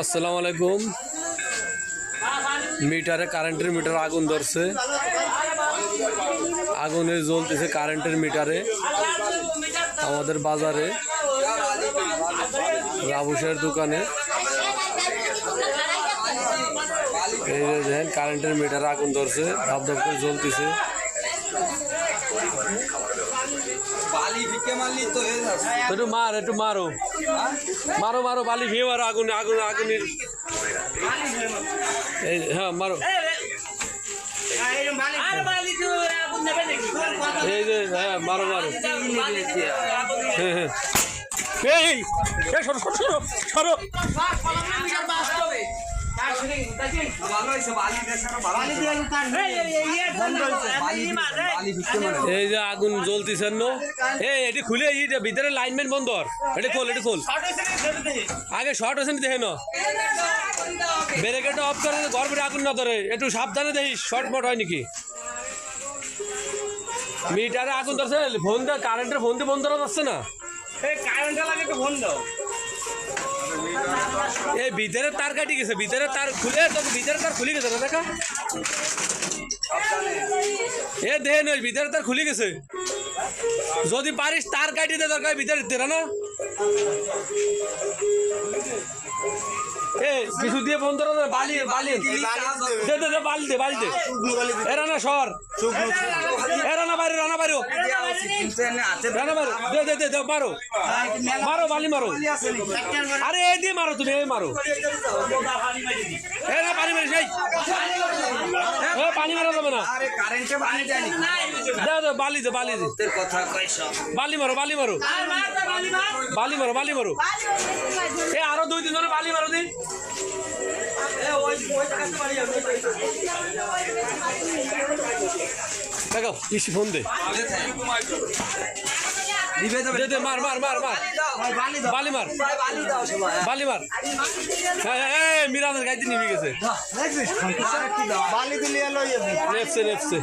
আসসালামু আলাইকুম। মিটারে কারেন্টের মিটার আগুন ধরছে, আগুনে জ্বলতেছে কারেন্টের মিটারে আমাদের বাজারে রাবুসের দোকানে। এই যে দেখেন কারেন্টের মিটারে আগুন ধরছে, ধাপ ধাপ করে জ্বলতেছে। একটু মার, একটু মারো মারো মারো বালি ভিয়ে মারো, আগুন আগুন আগুনের এই হ্যাঁ মারো। এই যে হ্যাঁ মারো মারো। হ্যাঁ হ্যাঁ এই সরো সরো সরো সরো। এই যে আগুন জ্বলতেছে না, এটি খুলে ভিতরে লাইনম্যান বন্ধ, এটা খোল, এটা খোল। আগে শর্ট হয়েছে দেখে না, ব্যারিকেড অফ করে ঘর ভরে আগুন না ধরে, একটু সাবধানে দেখিস শর্ট মট হয় নাকি। মিটারে আগুন ধরছে, ফোন দে, কারেন্টের ফোন দিয়ে বন্ধ করা যাচ্ছে না। এই ভিতরে তার কাটি গেছে, ভিতরে তার খুলে, ভিতরে তার খুলে গেছে না, দেখা এ দেহে নয়, ভিতরে তার খুলে গেছে। যদি পারিস তার কাটি দে, দরকার ভিতরে তেরা না কিছু দিয়ে বন্ধ করে বালি বালি দে দে বালি দে, বালি দে। এরা না সর, এরা না বাইরে, রানা বাইরে, রানা বাইরে, দে দে দে দে মারো মারো বালি মারো। আরে এই দিয়ে মারো, তুমি এই মারো। এ না পানি মারিস, এই পানি মারা যাবে না। দে দে বালি দে, বালি দে, বালি মারো, বালি মারো, বালি মারো, বালি মারো। এ আরো দুই তিন জনে বালি মারো দি। দেখো ইসি ফোন দে, মার মার মার মার বালি মার, বালি মার। মিরানের গাইতে নিয়ে গেছে, নেপসে নেপসে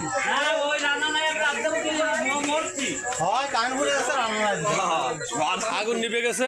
আগুন নিভে গেছে।